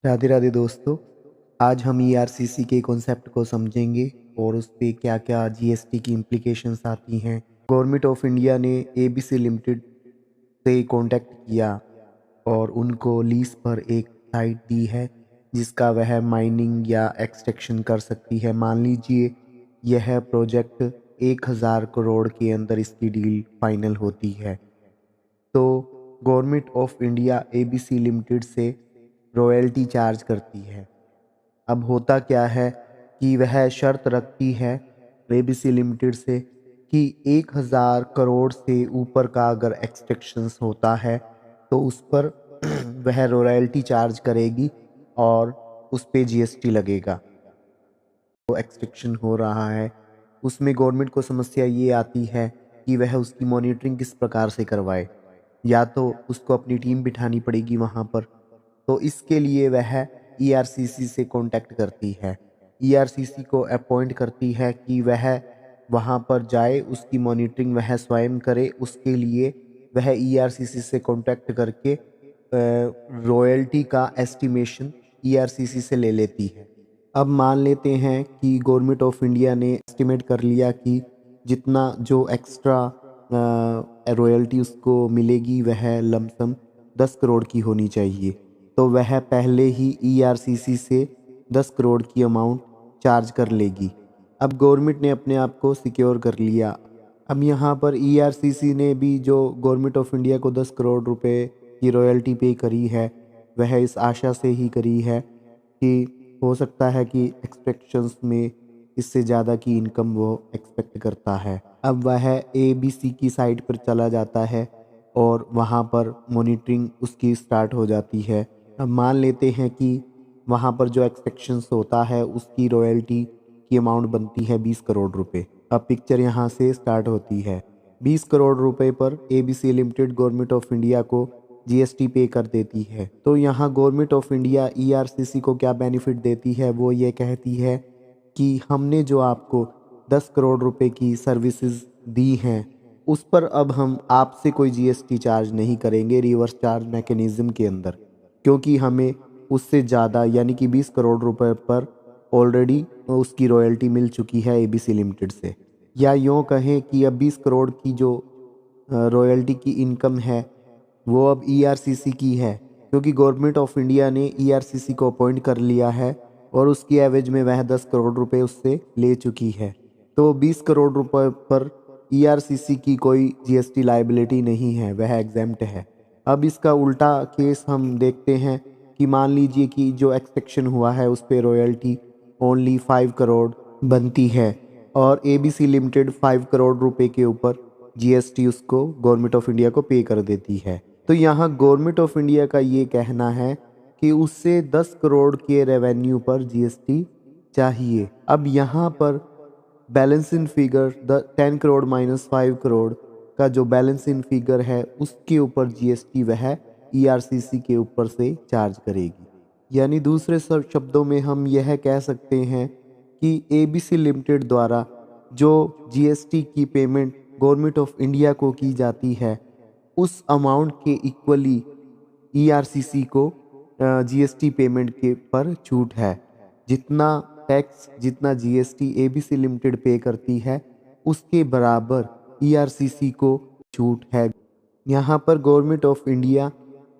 राधे राधे दोस्तों। आज हम ईआरसीसी के कॉन्सेप्ट को समझेंगे और उस पे क्या क्या जीएसटी की इम्प्लीकेशंस आती हैं। गवर्नमेंट ऑफ इंडिया ने एबीसी लिमिटेड से कांटेक्ट किया और उनको लीज पर एक साइट दी है जिसका वह माइनिंग या एक्सट्रैक्शन कर सकती है। मान लीजिए यह प्रोजेक्ट 1000 करोड़ के अंदर इसकी डील फाइनल होती है तो government of India ABC limited से रॉयल्टी चार्ज करती है। अब होता क्या है कि वह शर्त रखती है एबीसी लिमिटेड से कि 1000 करोड़ से ऊपर का अगर एक्सट्रैक्शंस होता है तो उस पर वह रॉयल्टी चार्ज करेगी और उस पे जीएसटी लगेगा। तो एक्सट्रैक्शन हो रहा है उसमें गवर्नमेंट को समस्या ये आती है कि वह उसकी मॉनिटरिंग किस प्रकार से करवाए। या तो उसको अपनी टीम बिठानी पड़ेगी वहाँ पर, तो इसके लिए वह ईआरसीसी से कांटेक्ट करती है। ईआरसीसी को अपॉइंट करती है कि वह वहाँ पर जाए, उसकी मॉनिटरिंग वह स्वयं करे। उसके लिए वह ईआरसीसी से कांटेक्ट करके रॉयल्टी का एस्टिमेशन ईआरसीसी से ले लेती है। अब मान लेते हैं कि गवर्नमेंट ऑफ इंडिया ने एस्टिमेट कर लिया कि जितना जो एक्स्ट्रा रॉयल्टी उसको मिलेगी वह लमसम 10 करोड़ की होनी चाहिए, तो वह पहले ही ईआरसीसी से 10 करोड़ की अमाउंट चार्ज कर लेगी। अब गवर्नमेंट ने अपने आप को सिक्योर कर लिया। अब यहाँ पर ईआरसीसी ने भी जो गवर्नमेंट ऑफ इंडिया को 10 करोड़ रुपए की रॉयल्टी पे करी है वह इस आशा से ही करी है कि हो सकता है कि एक्सपेक्टेशंस में इससे ज़्यादा की इनकम वो एक्सपेक्ट करता है। अब वह एबीसी की साइट पर चला जाता है और वहाँ पर मॉनिटरिंग उसकी स्टार्ट हो जाती है। अब मान लेते हैं कि वहाँ पर जो एक्सपेक्टेशंस होता है उसकी रॉयल्टी की अमाउंट बनती है 20 करोड़ रुपए। अब पिक्चर यहाँ से स्टार्ट होती है। 20 करोड़ रुपए पर ABC limited government of India को जीएसटी पे कर देती है। तो यहाँ गवर्नमेंट ऑफ इंडिया ईआरसीसी को क्या बेनिफिट देती है, वो ये कहती है कि हमने जो आपको 10 करोड़ रुपए की सर्विसेज दी हैं उस पर अब हम आपसे कोई जीएसटी चार्ज नहीं करेंगे रिवर्स चार्ज मैकेनिज्म के अंदर, क्योंकि हमें उससे ज़्यादा यानी कि 20 करोड़ रुपए पर ऑलरेडी उसकी रॉयल्टी मिल चुकी है एबीसी लिमिटेड से। या यूँ कहें कि अब 20 करोड़ की जो रॉयल्टी की इनकम है वो अब ईआरसीसी की है, क्योंकि गवर्नमेंट ऑफ इंडिया ने ईआरसीसी को अपॉइंट कर लिया है और उसकी एवरेज में वह 10 करोड़ रुपए उससे ले चुकी है। तो 20 करोड़ रुपए पर ईआरसीसी की कोई जीएसटी लायबिलिटी नहीं है, वह एग्जेम्प्ट है। अब इसका उल्टा केस हम देखते हैं कि मान लीजिए कि जो एक्सपेक्शन हुआ है उस पर रॉयल्टी ओनली 5 करोड़ बनती है और एबीसी लिमिटेड 5 करोड़ रुपए के ऊपर जीएसटी उसको गवर्नमेंट ऑफ इंडिया को पे कर देती है। तो यहाँ गवर्नमेंट ऑफ इंडिया का ये कहना है कि उससे 10 करोड़ के रेवेन्यू पर जीएसटी चाहिए। अब यहाँ पर balance in figure 10 crore minus 5 crore का जो बैलेंस इन फिगर है उसके ऊपर जीएसटी वह ईआरसीसी के ऊपर से चार्ज करेगी। यानी दूसरे शब्दों में हम यह कह सकते हैं कि एबीसी लिमिटेड द्वारा जो जीएसटी की पेमेंट गवर्नमेंट ऑफ इंडिया को की जाती है उस अमाउंट के इक्वली ईआरसीसी को जीएसटी पेमेंट के पर छूट है। जितना टैक्स जितना जीएसटी एबीसी लिमिटेड पे करती है उसके बराबर ईआरसीसी को छूट है। यहाँ पर government of India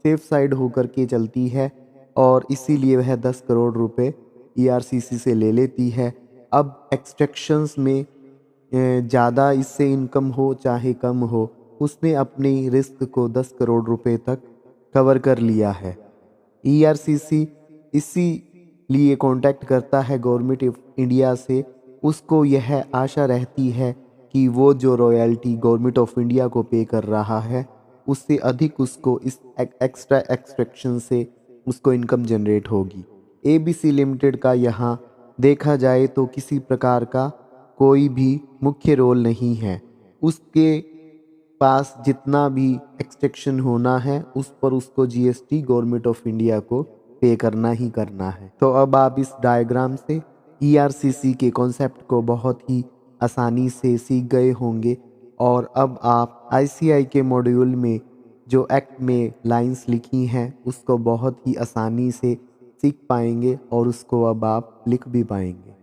safe side होकर के चलती है और इसीलिए वह 10 करोड़ रुपए ईआरसीसी से ले लेती है। अब एक्सट्रैक्शंस में ज़्यादा इससे इनकम हो चाहे कम हो, उसने अपनी रिस्क को 10 करोड़ रुपए तक कवर कर लिया है। ईआरसीसी इसीलिए कांटेक्ट करता है गवर्नमेंट ऑफ इंडिया से। उसको यह आशा रहती है कि वो जो रॉयल्टी गवर्नमेंट ऑफ इंडिया को पे कर रहा है उससे अधिक उसको इस एक्स्ट्रा एक्सट्रैक्शन से उसको इनकम जनरेट होगी। एबीसी लिमिटेड का यहाँ देखा जाए तो किसी प्रकार का कोई भी मुख्य रोल नहीं है। उसके पास जितना भी एक्सट्रैक्शन होना है उस पर उसको जीएसटी गवर्नमेंट ऑफ इंडिया को पे करना ही करना है। तो अब आप इस डायग्राम से ईआरसीसी के कॉन्सेप्ट को बहुत ही आसानी से सीख गए होंगे और अब आप आईसीआई के मॉड्यूल में जो एक्ट में लाइंस लिखी हैं उसको बहुत ही आसानी से सीख पाएंगे और उसको अब आप लिख भी पाएंगे।